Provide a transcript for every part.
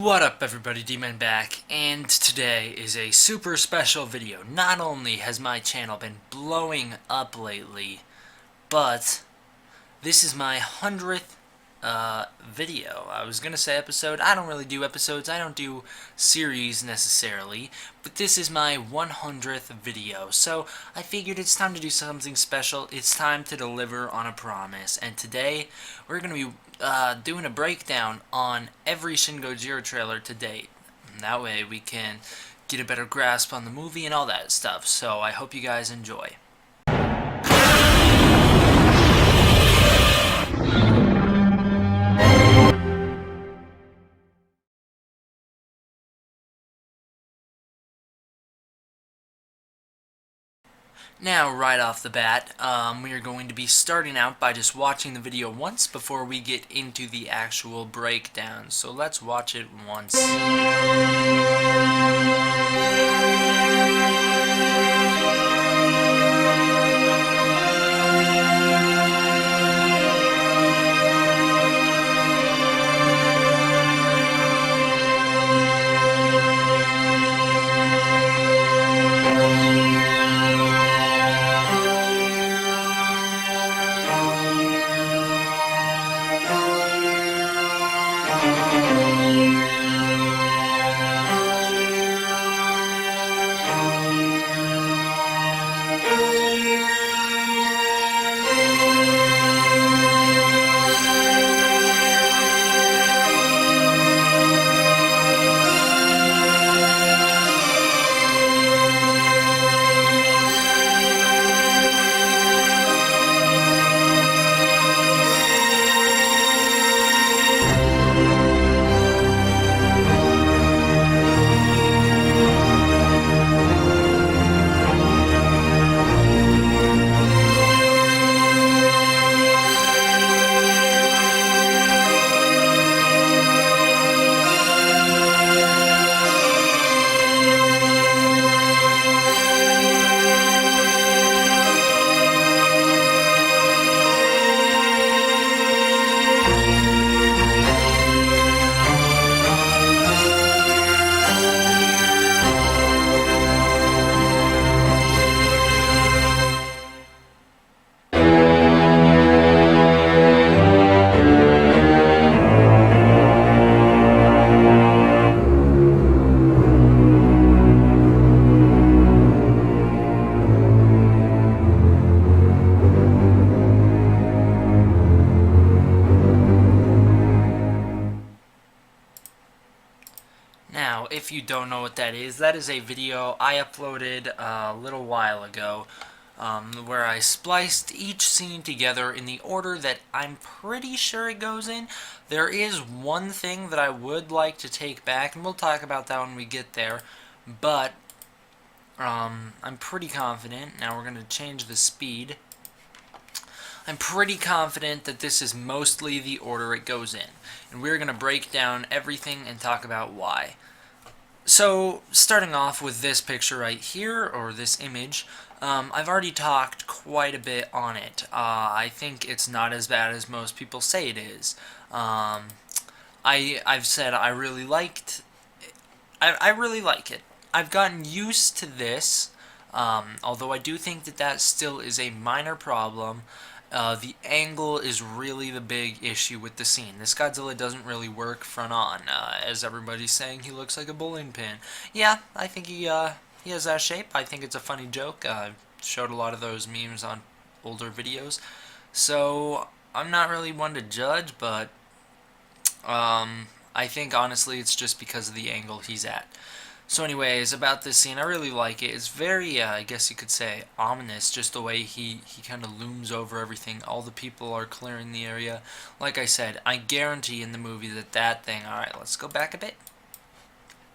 What up everybody, D-Man back, and today is a super special video. Not only has my channel been blowing up lately, but this is my 100th video. I was gonna say episode. I don't really do episodes. I don't do series necessarily, but this is my 100th video. So I figured it's time to do something special. It's time to deliver on a promise. And today we're gonna be doing a breakdown on every Shin Gojira trailer to date. And that way we can get a better grasp on the movie and all that stuff. So I hope you guys enjoy. Now, right off the bat, we are going to be starting out by just watching the video once before we get into the actual breakdown. So let's watch it once. Now, if you don't know what that is a video I uploaded a little while ago where I spliced each scene together in the order that I'm pretty sure it goes in. There is one thing that I would like to take back, and we'll talk about that when we get there, but I'm pretty confident. Now we're going to change the speed. I'm pretty confident that this is mostly the order it goes in, and we're going to break down everything and talk about why. So, starting off with this picture right here, or this image, I've already talked quite a bit on it. I think it's not as bad as most people say it is. I've said I really liked. I really like it. I've gotten used to this, although I do think that still is a minor problem. The angle is really the big issue with the scene. This Godzilla doesn't really work front on, as everybody's saying he looks like a bowling pin. Yeah, I think he has that shape. I think it's a funny joke. I've showed a lot of those memes on older videos. So, I'm not really one to judge, but I think honestly it's just because of the angle he's at. So anyways, about this scene, I really like it. It's very, I guess you could say, ominous, just the way he kind of looms over everything. All the people are clearing the area. Like I said, I guarantee in the movie that thing, alright, let's go back a bit.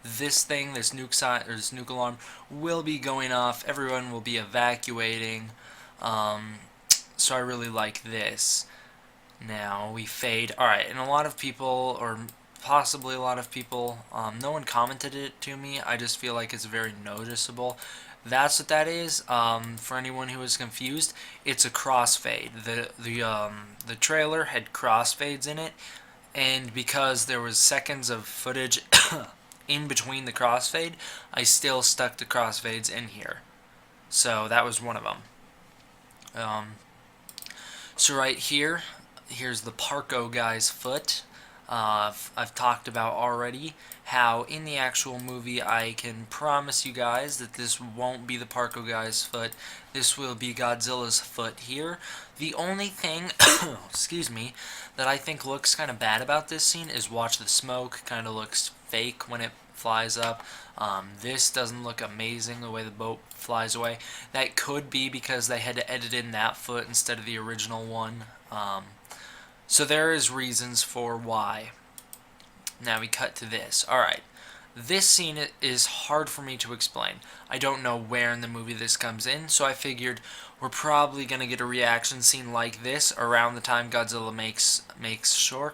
This thing, this nuke sign, or this nuke alarm, will be going off. Everyone will be evacuating. So I really like this. Now we fade. Alright, and a lot of people, or possibly a lot of people, no one commented it to me. I just feel like it's very noticeable. That's what that is. For anyone who is confused, it's a crossfade. The trailer had crossfades in it. and because there was seconds of footage in between the crossfade, I still stuck the crossfades in here. So that was one of them. Um, so right here, here's the Parko guy's foot. I've talked about already how in the actual movie I can promise you guys that this won't be the Parko guy's foot. This will be Godzilla's foot here. The only thing, excuse me, that I think looks kind of bad about this scene is watch the smoke. Kind of looks fake when it flies up. This doesn't look amazing the way the boat flies away. That could be because they had to edit in that foot instead of the original one. So there is reasons for why. Now we cut to this. Alright. This scene is hard for me to explain. I don't know where in the movie this comes in, so I figured we're probably going to get a reaction scene like this around the time Godzilla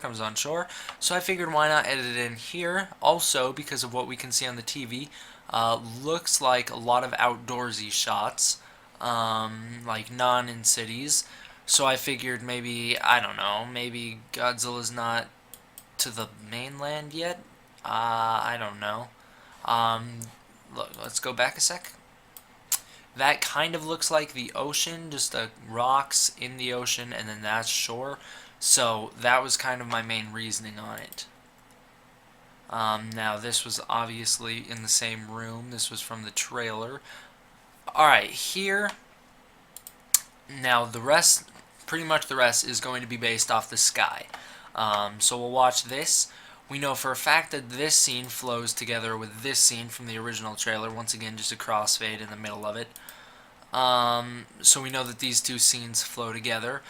comes on shore. So I figured why not edit it in here. Also, because of what we can see on the TV, looks like a lot of outdoorsy shots, like in cities. So I figured maybe, I don't know, maybe Godzilla's not to the mainland yet? I don't know. Look, let's go back a sec. That kind of looks like the ocean, just rocks in the ocean, and then that's shore. So that was kind of my main reasoning on it. Now this was obviously in the same room. This was from the trailer. Alright, here. Now the rest, pretty much the rest, is going to be based off the sky. So we'll watch this. We know for a fact that this scene flows together with this scene from the original trailer. Once again, just a crossfade in the middle of it. So we know that these two scenes flow together.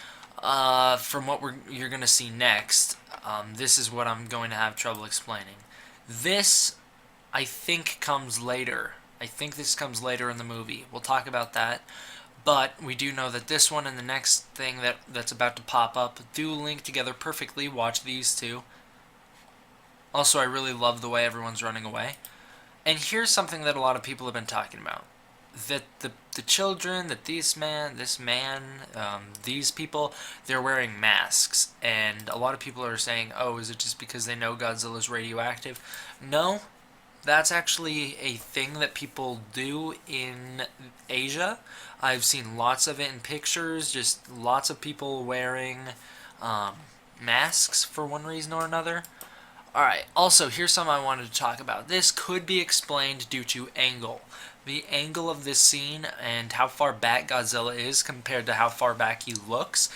From what you're going to see next, this is what I'm going to have trouble explaining. This, I think, comes later. I think this comes later in the movie. We'll talk about that. But we do know that this one and the next thing that's about to pop up do link together perfectly. Watch these two. Also, I really love the way everyone's running away. And here's something that a lot of people have been talking about. That the children, that this man, these people, they're wearing masks. And a lot of people are saying, oh, is it just because they know Godzilla's radioactive? No, that's actually a thing that people do in Asia. I've seen lots of it in pictures, just lots of people wearing masks for one reason or another. Alright, also, here's something I wanted to talk about. This could be explained due to angle. The angle of this scene and how far back Godzilla is compared to how far back he looks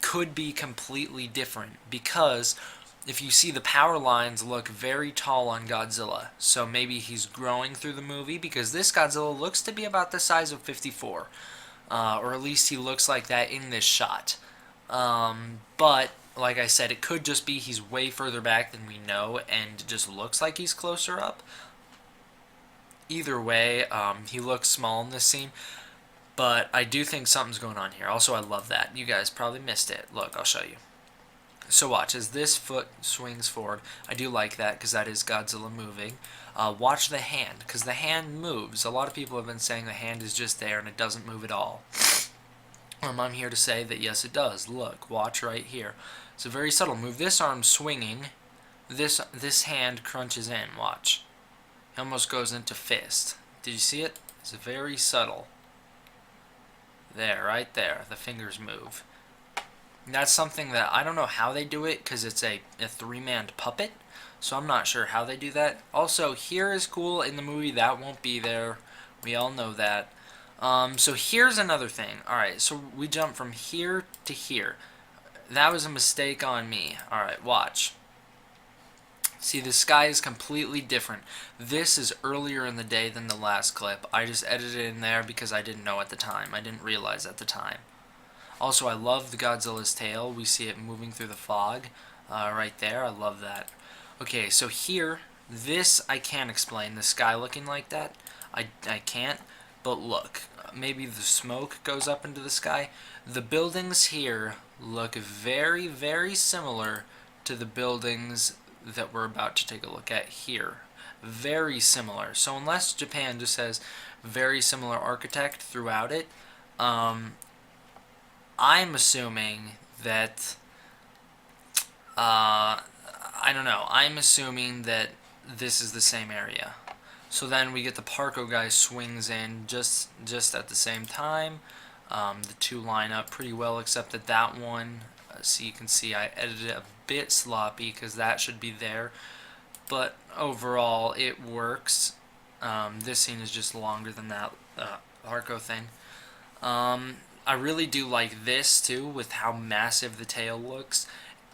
could be completely different, because if you see, the power lines look very tall on Godzilla, so maybe he's growing through the movie, because this Godzilla looks to be about the size of 54, or at least he looks like that in this shot. But like I said, it could just be he's way further back than we know, and it just looks like he's closer up. Either way, he looks small in this scene, but I do think something's going on here. Also, I love that. You guys probably missed it. Look, I'll show you. So watch, as this foot swings forward, I do like that because that is Godzilla moving. Watch the hand, because the hand moves. A lot of people have been saying the hand is just there and it doesn't move at all. I'm here to say that yes, it does. Look, watch right here. It's a very subtle move. This arm swinging, this hand crunches in. Watch. It almost goes into fist. Did you see it? It's very subtle. There, right there. The fingers move. And that's something that I don't know how they do it, because it's a three-man puppet, so I'm not sure how they do that. Also, here is cool in the movie. That won't be there. We all know that. So here's another thing. Alright, so we jump from here to here. That was a mistake on me. Alright, watch. See, the sky is completely different. This is earlier in the day than the last clip. I just edited it in there because I didn't know at the time. I didn't realize at the time. Also, I love the Godzilla's tail. We see it moving through the fog right there. I love that. Okay, so here, this I can't explain. The sky looking like that, I can't. But look, maybe the smoke goes up into the sky. The buildings here look very, very similar to the buildings that we're about to take a look at here. Very similar. So unless Japan just has very similar architect throughout it, I'm assuming that I don't know. I'm assuming that this is the same area. So then we get the Parko guy swings in just at the same time. The two line up pretty well, except that that one, so you can see I edited it a bit sloppy because that should be there. But overall, it works. This scene is just longer than that Parko thing. I really do like this too, with how massive the tail looks.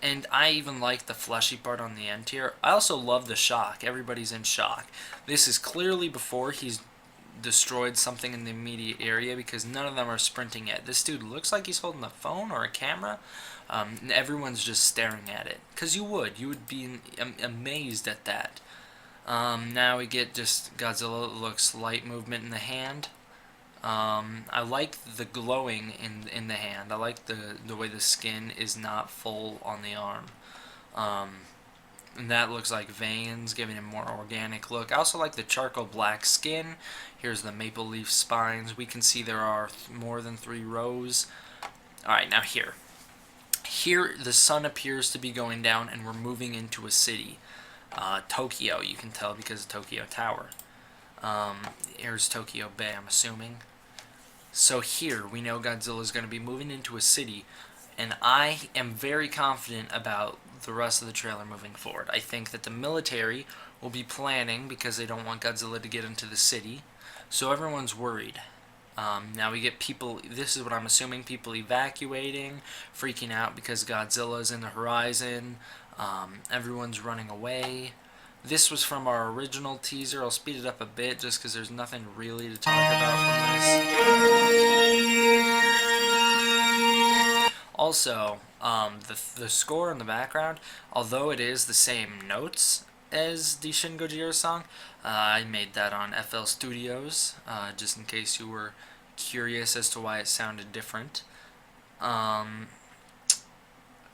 And I even like the fleshy part on the end here. I also love the shock. Everybody's in shock. This is clearly before he's destroyed something in the immediate area because none of them are sprinting yet. This dude looks like he's holding a phone or a camera. And everyone's just staring at it. Because you would be amazed at that. Now we get just Godzilla looks light movement in the hand. I like the glowing in the hand. I like the way the skin is not full on the arm. And that looks like veins, giving him more organic look. I also like the charcoal black skin. Here's the maple leaf spines. We can see there are more than 3 rows. Alright, now here. Here, the sun appears to be going down, and we're moving into a city. Tokyo, you can tell because of Tokyo Tower. Here's Tokyo Bay, I'm assuming. So here, we know Godzilla is going to be moving into a city, and I am very confident about the rest of the trailer moving forward. I think that the military will be planning because they don't want Godzilla to get into the city, so everyone's worried. Now we get people, this is what I'm assuming, people evacuating, freaking out because Godzilla's in the horizon, everyone's running away. This was from our original teaser. I'll speed it up a bit just because there's nothing really to talk about from this. Also, the score in the background, although it is the same notes as the Shin Gojira song, I made that on FL Studios, just in case you were curious as to why it sounded different.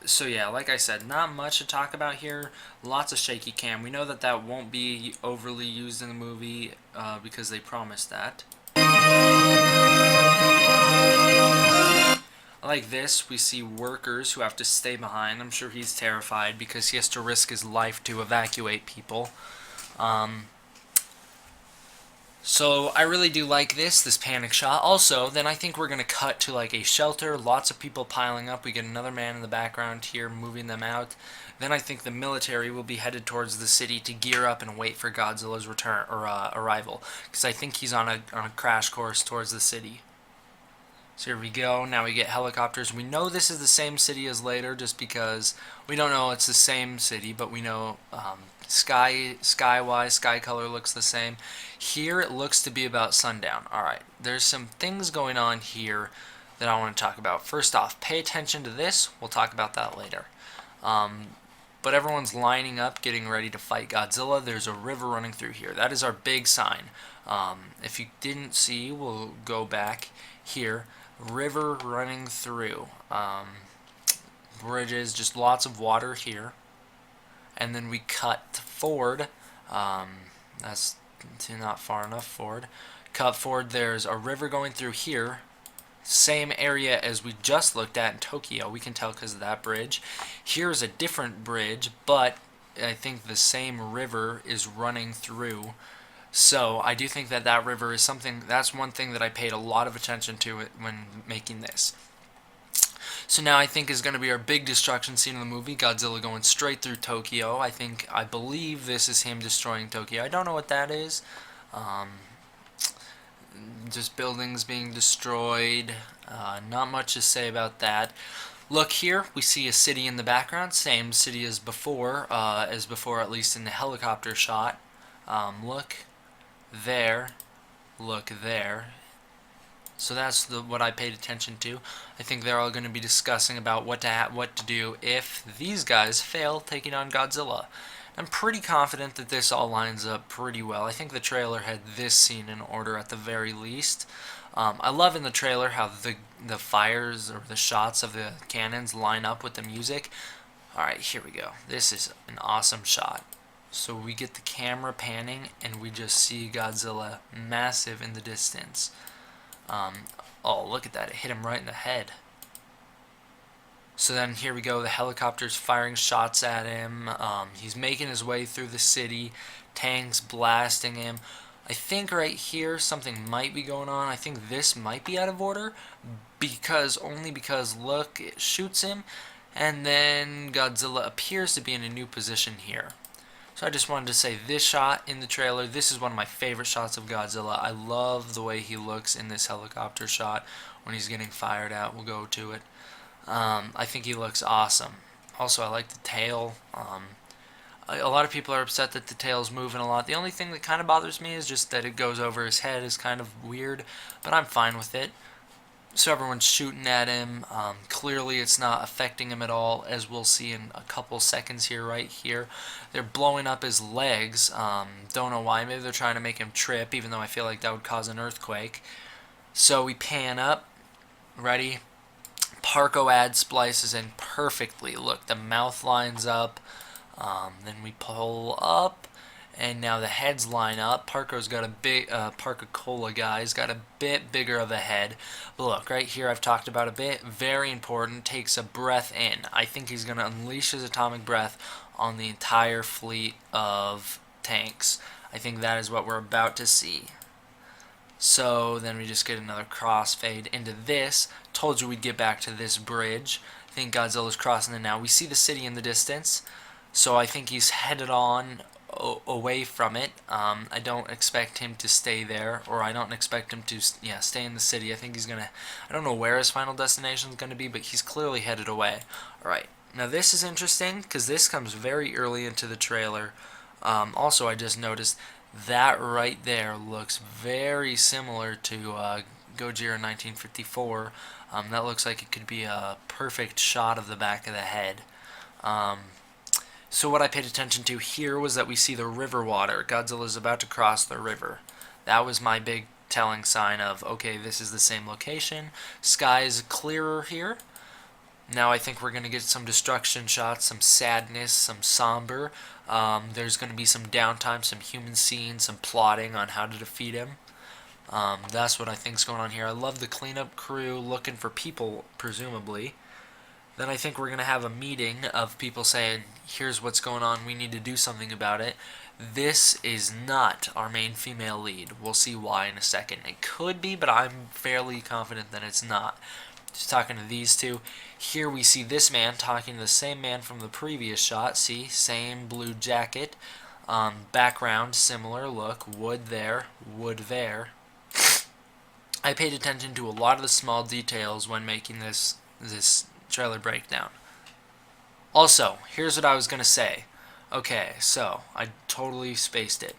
So yeah, like I said, not much to talk about here. Lots of shaky cam. We know that that won't be overly used in the movie because they promised that. Like this, we see workers who have to stay behind. I'm sure he's terrified because he has to risk his life to evacuate people. So I really do like this panic shot. Also, then I think we're going to cut to like a shelter, lots of people piling up. We get another man in the background here moving them out. Then I think the military will be headed towards the city to gear up and wait for Godzilla's return or arrival, because I think he's on a crash course towards the city. So here we go. Now we get helicopters. We know this is the same city as later, just because we don't know it's the same city, but we know sky-wise, sky color looks the same. Here it looks to be about sundown. Alright, there's some things going on here that I want to talk about. First off, pay attention to this. We'll talk about that later. But everyone's lining up, getting ready to fight Godzilla. There's a river running through here. That is our big sign. If you didn't see, we'll go back here. River running through. Bridges, just lots of water here. And then we cut forward. That's not far enough forward. Cut forward, there's a river going through here. Same area as we just looked at in Tokyo. We can tell because of that bridge. Here's a different bridge, but I think the same river is running through. So I do think that that river is something, that's one thing that I paid a lot of attention to when making this. So now I think is going to be our big destruction scene in the movie. Godzilla going straight through Tokyo. I believe this is him destroying Tokyo. I don't know what that is. Just buildings being destroyed. Not much to say about that. Look here, we see a city in the background. Same city as before at least in the helicopter shot. Look there. Look there. So that's what I paid attention to. I think they're all going to be discussing about what to do if these guys fail taking on Godzilla. I'm pretty confident that this all lines up pretty well. I think the trailer had this scene in order at the very least. I love in the trailer how the fires or the shots of the cannons line up with the music. Alright, here we go. This is an awesome shot. So we get the camera panning and we just see Godzilla massive in the distance. Oh, look at that. It hit him right in the head. So then here we go, the helicopter's firing shots at him. He's making his way through the city, tanks blasting him. I think right here something might be going on. I think this might be out of order only because look, it shoots him, and then Godzilla appears to be in a new position here. So I just wanted to say this shot in the trailer, this is one of my favorite shots of Godzilla. I love the way he looks in this helicopter shot when he's getting fired at. We'll go to it. I think he looks awesome. Also, I like the tail. A lot of people are upset that the tail's moving a lot. The only thing that kind of bothers me is just that it goes over his head is kind of weird, but I'm fine with it. So everyone's shooting at him. Clearly it's not affecting him at all, as we'll see in a couple seconds here, right here. They're blowing up his legs. Don't know why. Maybe they're trying to make him trip, even though I feel like that would cause an earthquake. So we pan up. Ready? Parko ad splices in perfectly. Look, the mouth lines up. Then we pull up, and now the heads line up. Parko's got a big, Parko-Cola guy's got a bit bigger of a head. But look, right here I've talked about a bit. Very important. Takes a breath in. I think he's going to unleash his atomic breath on the entire fleet of tanks. I think that is what we're about to see. So then we just get another crossfade into this. Told you we'd get back to this bridge. I think Godzilla's crossing it now. We see the city in the distance, so I think he's headed on away from it. I don't expect him to stay there, or I don't expect him to stay in the city. I think he's gonna, I don't know where his final destination is going to be, but he's clearly headed away. Alright, now this is interesting because this comes very early into the trailer. Also, I just noticed that right there looks very similar to Gojira 1954. That looks like it could be a perfect shot of the back of the head. So what I paid attention to here was that we see the river water. Godzilla's about to cross the river. That was my big telling sign of, okay, this is the same location. Sky is clearer here. Now I think we're going to get some destruction shots, some sadness, some somber. There's going to be some downtime, some human scenes, some plotting on how to defeat him. That's what I think's going on here. I love the cleanup crew looking for people, presumably. Then I think we're going to have a meeting of people saying, here's what's going on, we need to do something about it. This is not our main female lead. We'll see why in a second. It could be, but I'm fairly confident that it's not. Just talking to these two. Here we see this man talking to the same man from the previous shot. See, same blue jacket. Background, similar look. Wood there, wood there. I paid attention to a lot of the small details when making this trailer breakdown. Also, here's what I was going to say. Okay, so I totally spaced it.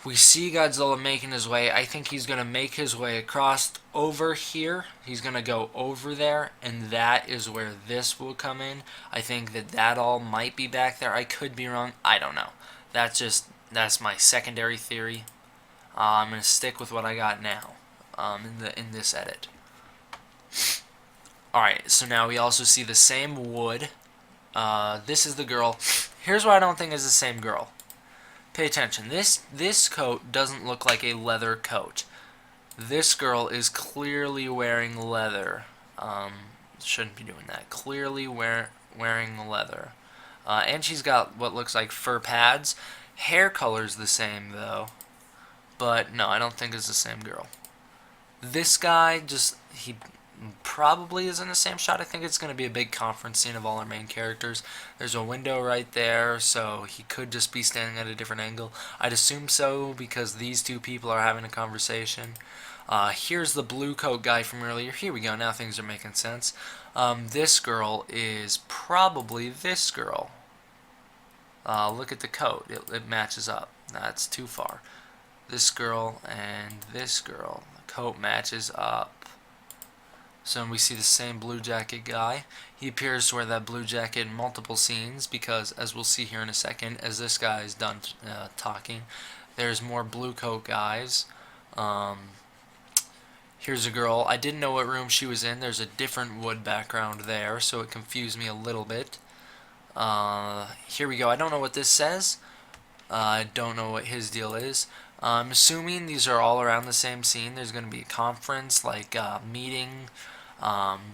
We see Godzilla making his way. I think he's going to make his way across over here. He's going to go over there, and that is where this will come in. I think that all might be back there. I could be wrong. I don't know. That's my secondary theory. I'm going to stick with what I got now in this edit. Alright, so now we also see the same wood. This is the girl. Here's what I don't think is the same girl. Pay attention. This coat doesn't look like a leather coat. This girl is clearly wearing leather. Shouldn't be doing that. Clearly wearing leather. And she's got what looks like fur pads. Hair color's the same, though. But no, I don't think it's the same girl. This guy, he probably is in the same shot. I think it's going to be a big conference scene of all our main characters. There's a window right there, so he could just be standing at a different angle. I'd assume so because these two people are having a conversation. Here's the blue coat guy from earlier. Here we go. Now things are making sense. This girl is probably this girl. Look at the coat. It matches up. That's too far. This girl and this girl. The coat matches up. So we see the same blue jacket guy. He appears to wear that blue jacket in multiple scenes because, as we'll see here in a second, as this guy is done talking, there's more blue coat guys. Here's a girl. I didn't know what room she was in. There's a different wood background there, so it confused me a little bit. Here we go. I don't know what this says. I don't know what his deal is. I'm assuming these are all around the same scene. There's going to be a conference, like a meeting.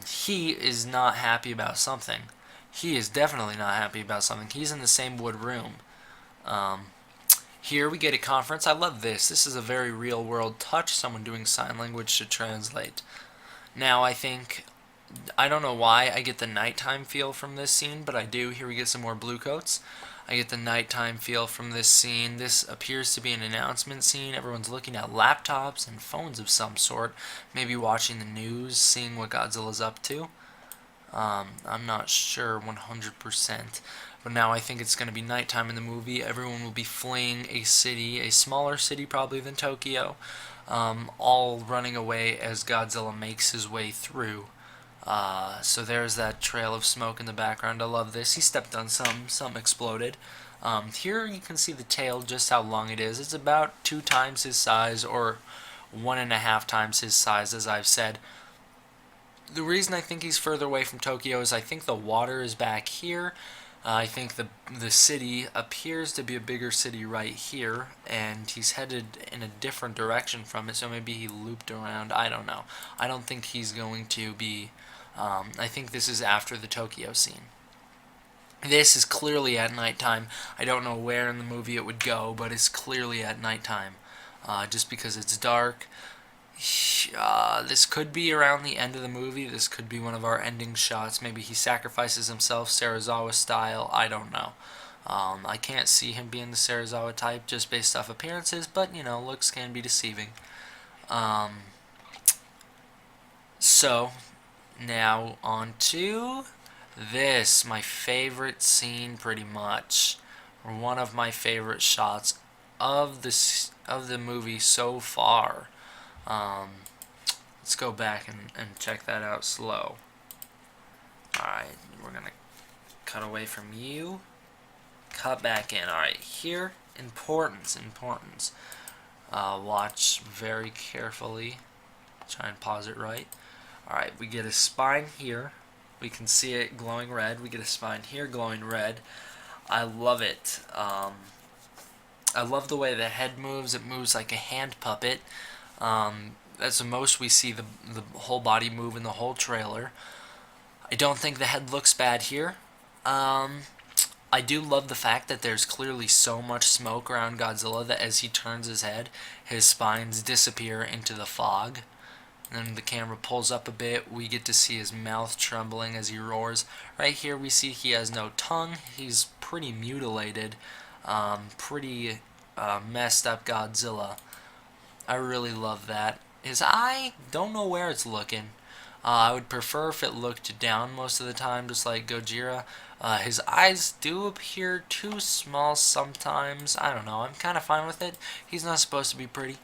He is not happy about something. He is definitely not happy about something. He's in the same wood room. Um, Here we get a conference. I love this. This is a very real world touch. Someone doing sign language to translate. Now I don't know why I get the nighttime feel from this scene, but I do. Here we get some more blue coats. I get the nighttime feel from this scene. This appears to be an announcement scene. Everyone's looking at laptops and phones of some sort. Maybe watching the news, seeing what Godzilla's up to. I'm not sure 100%. But now I think it's going to be nighttime in the movie. Everyone will be fleeing a city, a smaller city probably than Tokyo, all running away as Godzilla makes his way through. So there's that trail of smoke in the background. I love this. He stepped on some exploded. Here you can see the tail, just how long it is. It's about 2 times his size, or 1.5 times his size, as I've said. The reason I think he's further away from Tokyo is I think the water is back here. I think the city appears to be a bigger city right here, and he's headed in a different direction from it, so maybe he looped around. I don't know. I don't think he's going to be... I think this is after the Tokyo scene. This is clearly at nighttime. I don't know where in the movie it would go, but it's clearly at nighttime. Just because it's dark. This could be around the end of the movie. This could be one of our ending shots. Maybe he sacrifices himself Serizawa style. I don't know. I can't see him being the Serizawa type just based off appearances, but, looks can be deceiving. So, now on to this, my favorite scene pretty much. Or one of my favorite shots of the movie so far. Let's go back and check that out slow. Alright, we're going to cut away from you. Cut back in. Alright, here, importance. Watch very carefully. Try and pause it right. Alright, we get a spine here. We can see it glowing red. We get a spine here glowing red. I love it. I love the way the head moves. It moves like a hand puppet. That's the most we see the whole body move in the whole trailer. I don't think the head looks bad here. I do love the fact that there's clearly so much smoke around Godzilla that as he turns his head, his spines disappear into the fog. And then the camera pulls up a bit. We get to see his mouth trembling as he roars. Right here we see he has no tongue. He's pretty mutilated. Pretty messed up Godzilla. I really love that. His eye, don't know where it's looking. I would prefer if it looked down most of the time, just like Gojira. His eyes do appear too small sometimes. I don't know. I'm kind of fine with it. He's not supposed to be pretty.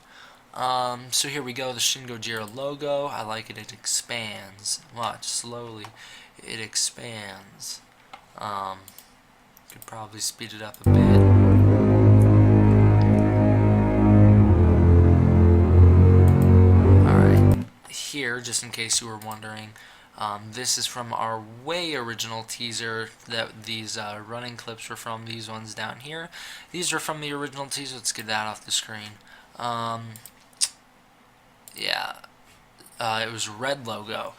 So here we go, the Shin Gojira logo. I like it. It expands. Watch, slowly. It expands. Could probably speed it up a bit. Here, just in case you were wondering, this is from our way original teaser that these running clips were from. These ones down here, these are from the original teaser. Let's get that off the screen. Yeah, it was red logo.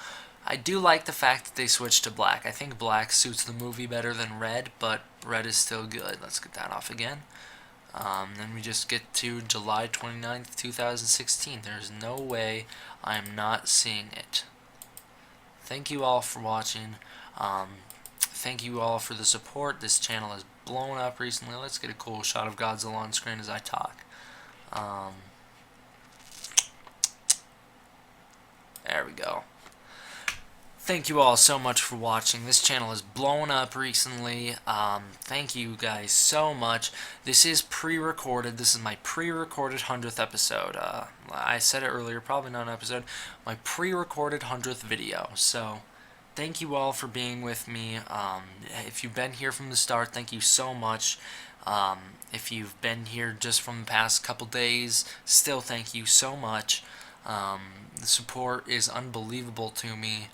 I do like the fact that they switched to black. I think black suits the movie better than red, but red is still good. Let's get that off again. Then we just get to July 29th, 2016. There's no way I'm not seeing it. Thank you all for watching. Thank you all for the support. This channel has blown up recently. Let's get a cool shot of Godzilla on screen as I talk. There we go. Thank you all so much for watching. This channel has blown up recently. Thank you guys so much. This is pre-recorded. This is my pre-recorded 100th episode. I said it earlier, probably not an episode. My pre-recorded 100th video. So, thank you all for being with me. If you've been here from the start, thank you so much. If you've been here just from the past couple days, still thank you so much. The support is unbelievable to me.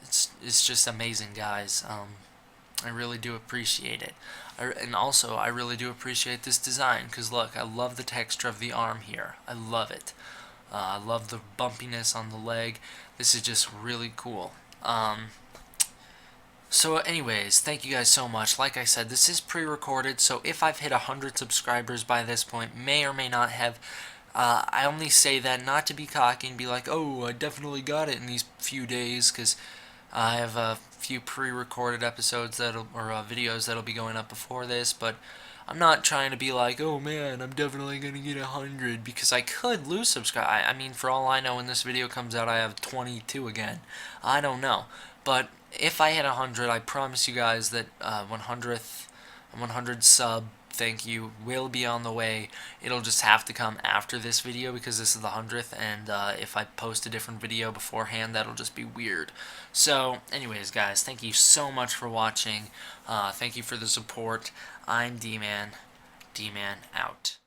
It's just amazing, guys. I really do appreciate it. And also, I really do appreciate this design, because look, I love the texture of the arm here. I love it. I love the bumpiness on the leg. This is just really cool. So anyways, thank you guys so much. Like I said, this is pre-recorded, so if I've hit 100 subscribers by this point, may or may not have, I only say that not to be cocky and be like, oh, I definitely got it in these few days, because I have a few pre-recorded episodes or videos that'll be going up before this, but I'm not trying to be like, oh man, I'm definitely gonna get 100, because I could lose subscribers. I mean, for all I know, when this video comes out, I have 22 again. I don't know, but if I hit 100, I promise you guys that 100 sub thank you will be on the way. It'll just have to come after this video because this is the 100th, and if I post a different video beforehand, that'll just be weird. So anyways, guys, thank you so much for watching. Thank you for the support. I'm D-Man. D-Man out.